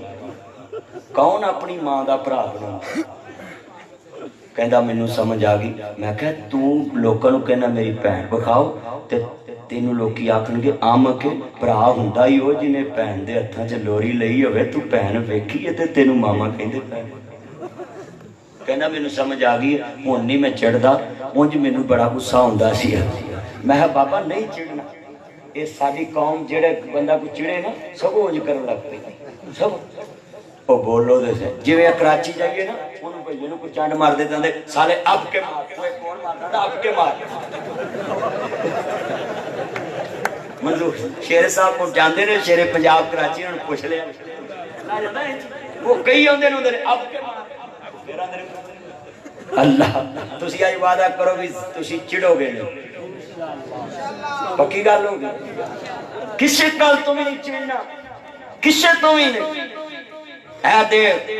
کون اپنی ماں دا بھرا بنا کہندا مینوں سمجھ آ گئی میں کہا تو لوکاں نوں کہنا میری بہن وکھاؤ تے تینوں لوکی آکھن گے آم کے بھرا ہوندا ہی ہو جنے بہن دے ہتھاں چ لوری لئی ہوے تو بہن ویکھی تے تینوں ماما کہندے پے کہنا مینوں سمجھ آ گئی ہن نہیں میں چڑھدا اونج مینوں بڑا غصہ ہوندا سی میں بابا نہیں چڑھنا اے ساری قوم جڑے بندہ کو چڑھے نا سب اونج کرن لگ پئی سب او بولو دے سے جویں کراچی جائیے نا انہوں بھئی نوں کوئی چانڈ مار دیتے ہیں سالے اب کے مار کوئی کون مارتا اب کے مار منظور شیر صاحب کو جاندے نے شیر پنجاب کراچی انہوں پوچھ لیا وہ کئی ہوندے نے اندر اب کے مار اللہ تسی آج وعدہ کرو بھی تسی چڑھو گے نہیں پکی گل ہوگی کسے کل تمہیں نہیں چڑھنا کسے تمہیں نہیں اے دیکھ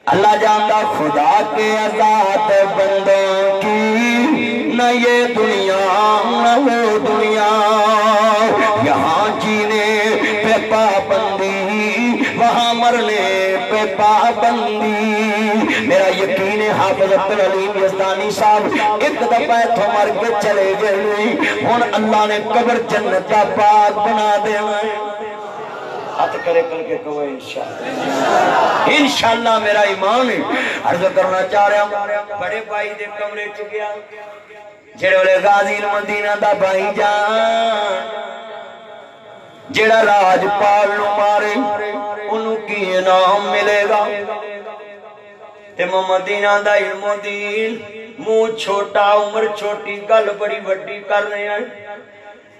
اللہ جانتا خدا کے عذاب بندوں کی نہ یہ دنیا نہ وہ دنیا یہاں جینے پہ پابندی وہاں مرنے پہ پابندی میرا یقین ہے حافظ عبدالعلیم یزدانی صاحب ایک دفعہ تو مر کے چلے گئے ہن اللہ نے قبر جنت کا پاک بنا دینا ہاتھ کرے کر کے کہو انشاءاللہ انشاءاللہ میرا ایمان ہے عرض کرنا چاہ رہا ہوں بڑے بھائی دے کمرے چکیا جڑے والے غازی المدینہ دا بھائی جان جڑا راج پال نو مارے انہوں کی انعام ملے گا تے مدینہ دا علم و دین منہ چھوٹا عمر چھوٹی گل بڑی وڈی کر رہے ہیں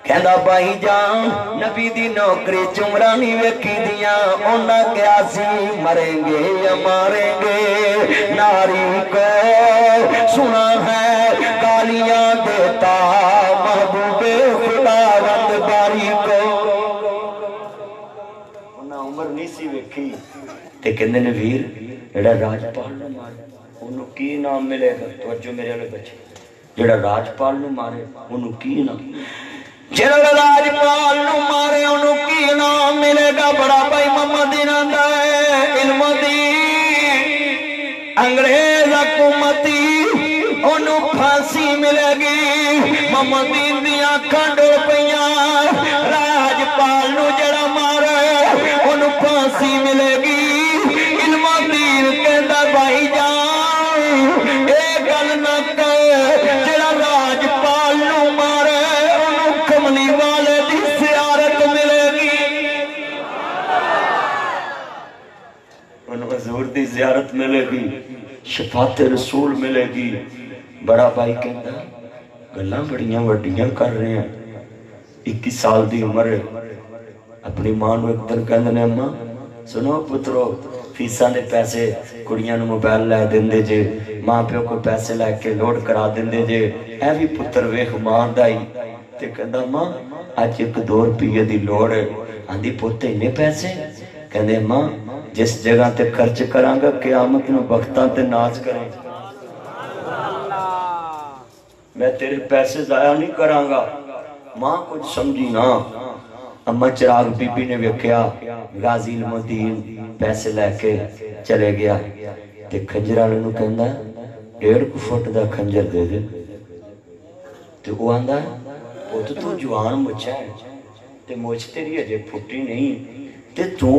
کہندا بھائی جان نبی دی نوکری چمرانی ویکھی دیاں انہاں کیا سی مریں گے یا ماریں گے ناری کو سنا ہے گالیاں دیتا محبوب خداوند باری کو انہاں عمر نہیں سی ویکھی تے کہندے نے ویر جڑا راجپال نو مارے انہوں کی نام ملے گا توجہ میرے والے بچے جڑا راجپال نو مارے انہوں کی نام جڑا راجپال نو مارے انہوں کی نام ملے گا بڑا بھائی محمد انہاں ہے علم دین انگریز حکومتی انہوں پھانسی ملے گی محمد دین دیاں کھنڈو پیاں راجپال نو جڑا مارے انہوں پھانسی ملے گی علم دین کہندا بھائی جان اے گل نہ کہے جڑا راجپال نو مارے انہوں کملی والے دی زیارت ملے گی انہوں حضور دی زیارت ملے گی شفاعت رسول ملے گی بڑا بھائی کہندا گلاں بڑیاں وڈیاں کر رہے ہیں 21 سال دی عمر ہے اپنی ماں نو ایک دن کہندے نے اماں سنو پترو فیساں دے پیسے کڑیاں نو موبائل لے دیندے جے ماں پیو کو پیسے لے کے لوڈ کرا دیندے جے اے بھی پتر ویکھ ماں دائی تے کہندا ماں اج 1-2 روپے دی لوڑ ہے آندی پوتے انے پیسے کہندے ماں جس جگہ تے خرچ کراں گا قیامت نو وقتاں تے ناز کریں میں تیرے پیسے ضائع نہیں کراں گا ماں کچھ سمجھی نا اما چراغ بی بی نے ویکھیا غازی المدین پیسے لے کے چلے گیا تے کھنجر والے نوں کہندا 1.5 فٹ دا کھنجر دے دے تو وہ آندا وہ تو جوان مچھا ہے تے مچھ تیری اجے پھٹی نہیں تے تو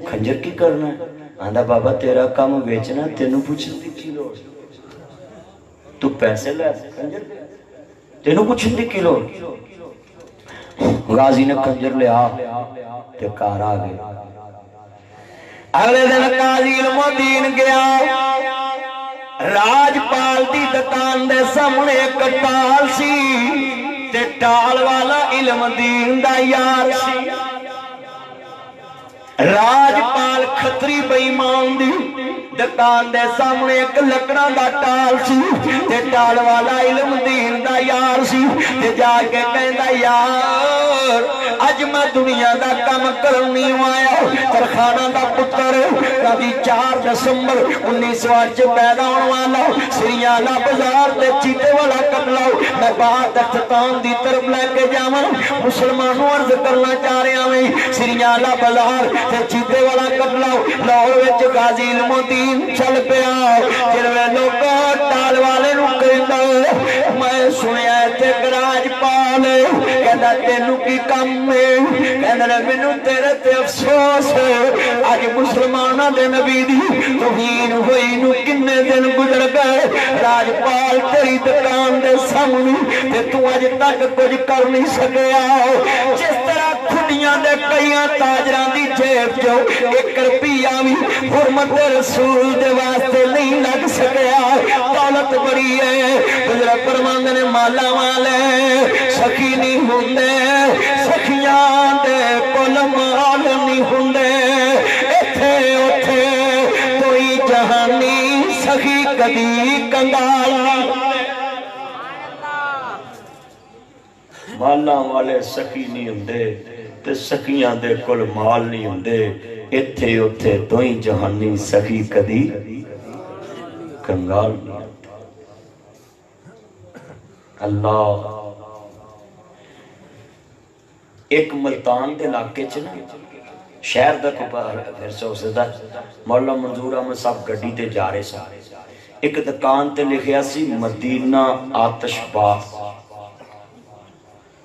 کھنجر کی کرنا ہے؟ آندا بابا تیرا کام بیچنا تینوں پوچھن دی کی لوڑ تو پیسے لے کھنجر تینوں پوچھن دی کی لوڑ غازی نے کھنجر لے آ تے کار آ گئے اگلے دن قاضی علم الدین گیا راج پال دی دکان دے سامنے ایک ٹال سی تے ٹال والا علم الدین دا یار سی راج پال کھتری بے ایمان دی دکان دے سامنے ایک لکڑا دا ٹال سی تے ٹال والا علم الدین دا یار سی تے جا کے کہندا یار اج میں دنیا دا کم کرنی آیا ترخانہ دا پتر کبھی 4 دسمبر 1908 پیدا ہونے والا سریانہ بازار دے چیتے والا قتل میں باہر اختتام دی طرف لے کے جاواں مسلمانوں عرض کرنا چاہ رہا ہوں سریانہ بازار تے چیتے والا قتل لاہور وچ غازی علم الدین چل پیا جڑے لوگ ٹال والے نوں کہندا میں سنیا تے گراج پال کہندا تینوں کی کم کہندے مینوں تیرے تے افسوس اج مسلماناں دے نبی دی توہین ہوئی نو کنے دن گزر گئے راجپال تیری دکان دے سامنے تے تو اج تک کچھ کر نہیں سکیا جس طرح کھڈیاں دے کئیاں تاجراں دی جیب چوں 1 روپیہ وی حرمت رسول دے واسطے نہیں لگ سکیا دولت بڑی ہے بزرگ فرماندے نے مالا والے سخی نہیں ہوندے سخیاں دے کل مال نہیں ہوندے ایتھے اوتھے کوئی جہانی سخی کدی کنگال مالاں والے سخی نہیں ہوندے تے سخیاں دے کل مال نہیں ہوندے ایتھے اوتھے دوئی جہانی سخی کدی کنگال نہیں ہوندے اللہ ایک ملتان دے علاقے چنا شہر دا کبار پھر سے اسے دا مولا منظور احمد صاحب گڈی تے جا رہے سا ایک دکان تے لکھیا سی مدینہ آتش باز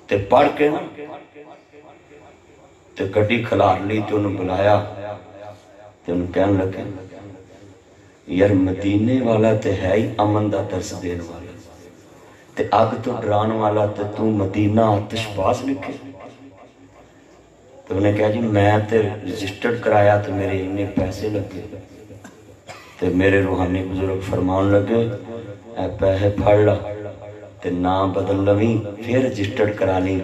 تے پڑھ کے نا تے گڈی کھلار لی تے انہوں بلایا تے انہوں کہنے لگے یار مدینے والا تے ہے ہی امن دا درس دین والا تے آگ تو ڈران والا تے تو مدینہ آتش باز لکھے تو انہیں کہا جی میں تے رجسٹرڈ کرایا تو میرے انہیں پیسے لگے تے میرے روحانی بزرگ فرمان لگے اے پیسے پھڑ لا تے نام بدل لویں پھر رجسٹرڈ کرا لی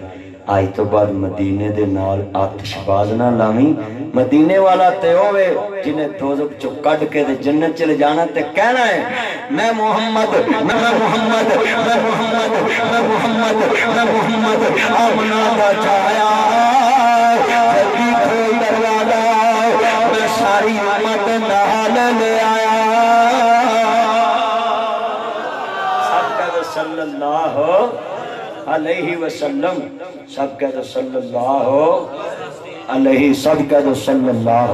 آئی تو بعد مدینے دے نال آتش باز نہ لاویں مدینے والا تے ہوئے جنہیں دوزخ چو کٹ کے دے جنت چلے جانا تے کہنا ہے میں محمد آمنہ دا چاہیا جلدی کھول دروازہ میں ساری امت نال لے آیا سب کہتے صلی اللہ علیہ وسلم سب کہتے صلی اللہ علیہ سب کہتے صلی اللہ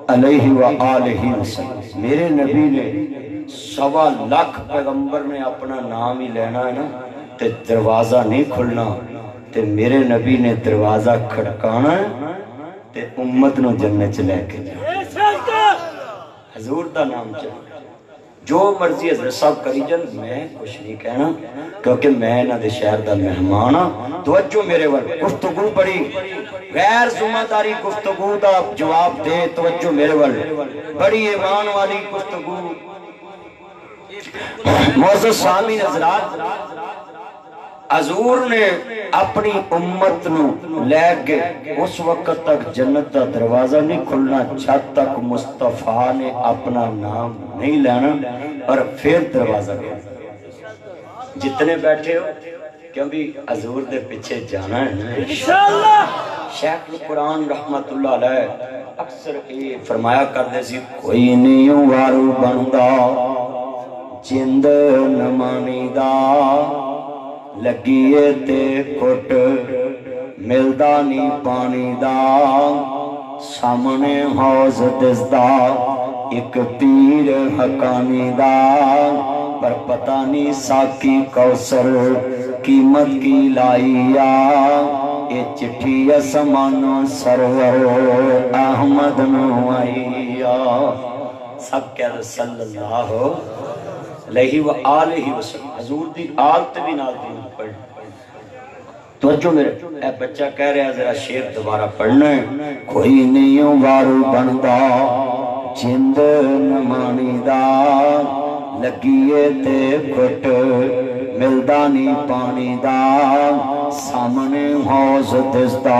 علیہ وآلہ وسلم میرے نبی نے 1.25 لاکھ پیغمبر نے اپنا نام ہی لینا ہے نا تے دروازہ نہیں کھلنا تے میرے نبی نے دروازہ کھڑکانا ہے تے امت نو جنت چ لے کے حضور دا نام چاہیے جو مرضی حضرت صاحب کری جن میں کچھ نہیں کہنا کیونکہ میں نہ دے شہر دا مہمان ہاں توجہ میرے ور گفتگو بڑی غیر ذمہ داری گفتگو دا جواب دے توجہ میرے ور بڑی ایمان والی گفتگو معزز سامعین حضرات حضور نے اپنی امت نو لے کے اس وقت تک جنت دا دروازہ نہیں کھلنا جب تک مصطفیٰ نے اپنا نام نہیں لینا اور پھر دروازہ گیا جتنے بیٹھے ہو کیونکہ حضور دے پیچھے جانا ہے شیخ القرآن رحمت اللہ علیہ اکثر فرمایا کرتے سی کوئی نہیں وارو بندا جند نمانی دا لگیے تے کٹ ملدا نہیں پانی دا سامنے حوض دسدا ایک پیر حقانی دا پر پتہ نہیں ساکی کوثر قیمت کی لائیا اے چٹھی اسمانو سرور احمد نو آئیا سب کہہ دو صلی اللہ علیہ وآلہ وسلم حضور دی آل تے بھی نال دین پڑھ توجہ میرے اے بچہ کہہ رہا ہے ذرا شعر دوبارہ پڑھنا ہے کوئی نہیں وارو بندا جند نمانی دا لگیے تے کھٹ ملدا نہیں پانی دا سامنے حوض دسدا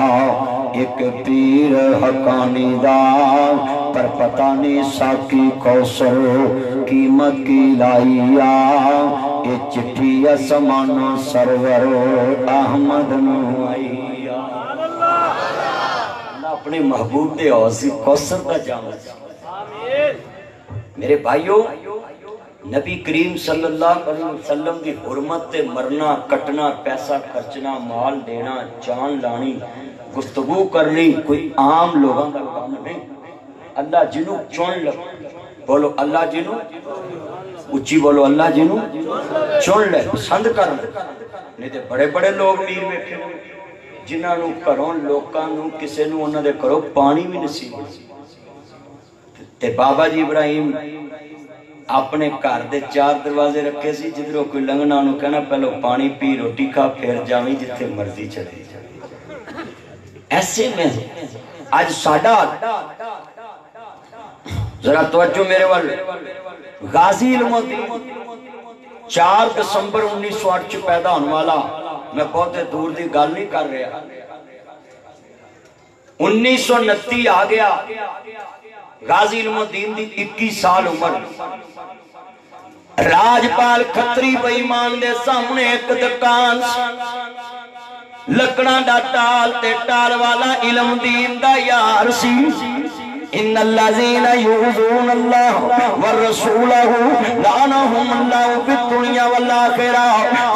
ایک پیر حقانی دا پر پتہ نہیں ساکی کوثر قیمت کی لائیا اے چٹھی اسمانو سرور احمد نو آئیا اللہ اپنے محبوب دے حوض کوثر دا جام میرے بھائیو نبی کریم صلی اللہ علیہ وسلم دی حرمت تے مرنا کٹنا پیسہ خرچنا مال دینا جان لانی گفتگو کرنی کوئی عام لوگوں کا کام نہیں اللہ جنوں چون لے بولو اللہ جنوں اچھی بولو اللہ جنوں چون لے پسند کر نہیں تے بڑے بڑے لوگ میر بیٹھے جنہاں نو کروں لوکاں نو کسے نو انہاں دے کرو پانی بھی نصیب تے بابا جی ابراہیم اپنے گھر دے 4 دروازے رکھے سی جدھروں کوئی لنگنا انہوں کہنا پہلو پانی پی روٹی کھا پھر جاویں جتھے مرضی چلے ایسے میں آج ساڈا ذرا توجہ میرے والے غازی علم الدین 4 دسمبر 1908 پیدا ہونے والا میں بہت دور دی گل نہیں کر رہا 1929 آ گیا غازی علم الدین دی 21 سال عمر راجپال کھتری بے ایمان دے سامنے ایک دکان لکڑاں دا ٹال تے ٹال والا علم دین دا یار سی ان الذين يؤذون الله ورسوله لعنهم الله في الدنيا والاخره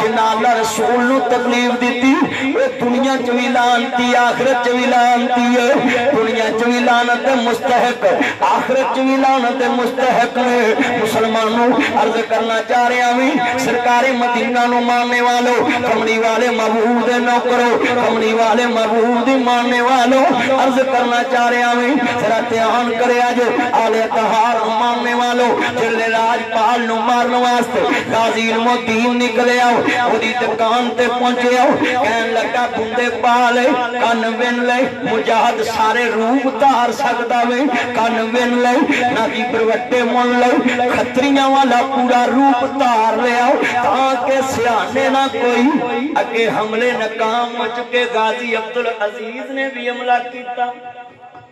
جن اللہ رسول نو تکلیف دیتی وہ دنیا چ وی لعنتی آخرت چ وی لعنتی ہے دنیا چ وی لعنت مستحق آخرت چ وی لعنت مستحق ہے مسلمانوں عرض کرنا چاہ رہا ہوں سرکار مدینہ نو ماننے والوں کملی والے محبوب دے نوکرو کملی والے محبوب دی ماننے والوں عرض کرنا چاہ رہا ہوں ذرا دھیان کرے آجو آل اتحار ماننے والوں جلے راجپال نو مارن واسطے غازی علم الدین نکلے آؤ وہ دی دکان تے پہنچے آؤ کہن لگا بندے پالے کن وین لے مجاہد سارے روح تار سکتا وے کن وین لے نبی بروٹے من لے کھتریاں والا پورا روح تار لے آؤ تاکہ سیانے نہ کوئی اگے حملے ناکام ہو چکے غازی عبدالعزیز نے بھی حملہ کیتا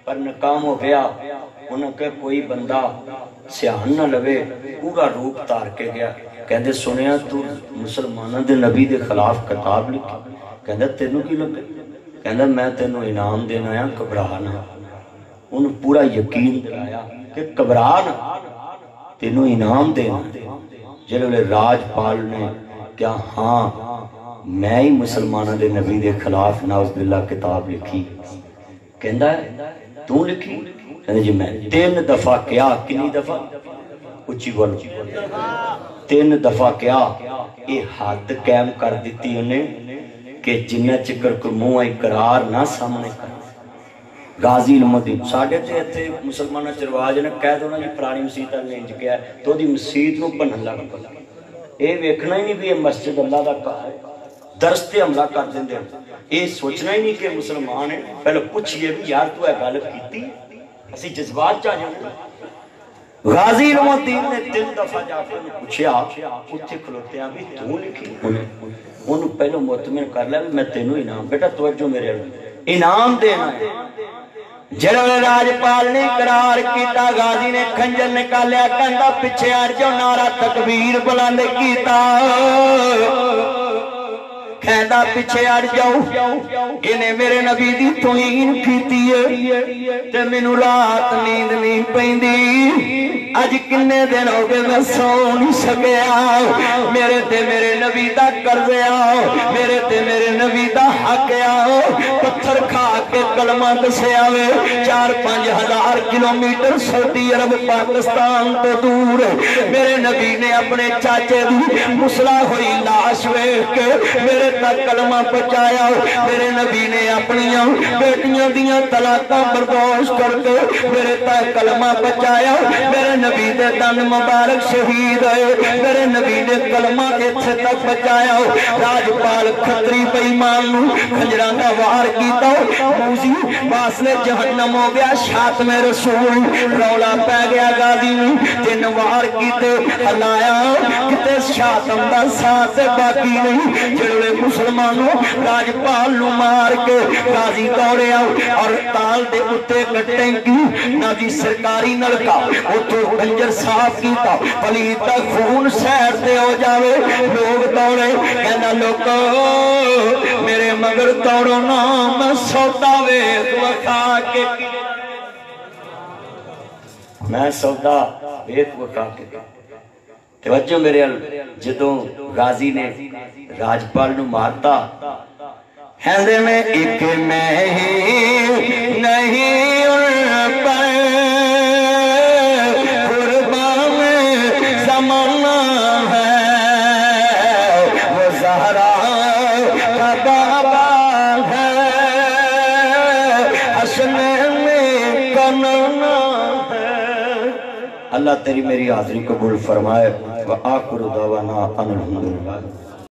پر ناکام ہو گیا انہوں کہ کوئی بندہ سیاہن نہ لوے پورا روپ تار کے گیا کہندے سنیا تو مسلمانہ دے نبی دے خلاف کتاب لکھی کہندے تینوں کی لگے کہندے میں تینوں انعام دینا یا کبرانا انہوں پورا یقین دلایا کہ کبرانا تینوں انعام دینا جلے راجپال نے کیا ہاں میں ہی مسلمانہ دے نبی دے خلاف نعوذ باللہ کتاب لکھی کہندہ ہے تو لکھی کہنے جی میں 3 دفعہ کیا کنی دفعہ اچھی بولو 3 دفعہ کیا یہ حد قائم کر دیتی انہیں کہ جنہ چکر کو منہ اقرار نہ سامنے کر غازی علم الدین ساڑھے تے تھے مسلمانہ چرواج نے کہہ دو نا جی پرانی مسیح تا لینج کیا ہے تو دی مسیح نو پنہ لگا اے ویکھنا ہی نہیں بھی یہ مسجد اللہ دا کہا ہے درستے حملہ کر دیں دیں یہ سوچنا ہی نہیں کہ مسلمان ہیں پہلے پوچھئے بھی یار تو ہے غالب کیتی اسی جذبات چاہ جانے غازی علم الدین نے 3 دفعہ جا کے انہیں پوچھیا اچھے کھلوتے ہیں بھی تو لکھی انہوں پہلے مطمئن کر لیا میں تینوں انعام بیٹا توجہ میرے انعام دینا ہے جنہوں راجپال نے قرار کیتا غازی نے کھنجر نکالیا کندہ پچھے آر جو نعرہ تکبیر بلند کیتا کہندا پیچھے اڑ جاؤ انہیں میرے نبی دی توہین کیتی ہے تے مینوں رات نیند نہیں پیندی اج کنے دن ہو گئے میں سو نہیں سکیا میرے تے میرے نبی دا قرض آؤ میرے تے میرے نبی دا حق آؤ پتھر کھا کے کلمہ دسیا وے 4-5 ہزار کلومیٹر سعودی عرب پاکستان تو دور میرے نبی نے اپنے چاچے دی مسلا ہوئی لاش ویکھ کے میرے تک کلمہ پہنچایا میرے نبی نے اپنی بیٹیاں دیاں طلاقاں برداشت کر کے میرے تک کلمہ پہنچایا میرے نبی دے دن مبارک شہید ہے میرے نبی نے کلمہ ایتھے تک پہنچایا راجپال کھتری بے ایمان نو کھنجراں دا وار کیتا موزی فاصلے جہنم ہو گیا شاتم رسول رولا پہ گیا غازی نو تین وار کیتے ہلایا کتے شاتم دا ساتھ باقی نہیں جڑے مسلمانوں راجپال نو مار کے غازی دوڑے آؤ اور تال دے اتے کٹیں کی نبی سرکاری نلکا اتو کنجر صاف کیتا پلیتا خون سیر دے ہو جاوے لوگ دوڑے کہنا لوگو میرے مگر دوڑو نا میں سودا ویخ وکھا کے میں سودا ویخ وکھا کے توجہ میرے جدوں غازی نے راجپال نو مارتا ہندے میں ایک میں ہی نہیں ان پر قربان زمانہ ہے وہ زہرا کا بابا ہے حسن میں کنانا ہے اللہ تیری میری حاضری قبول فرمائے وآخر دعوانا ان الحمدللہ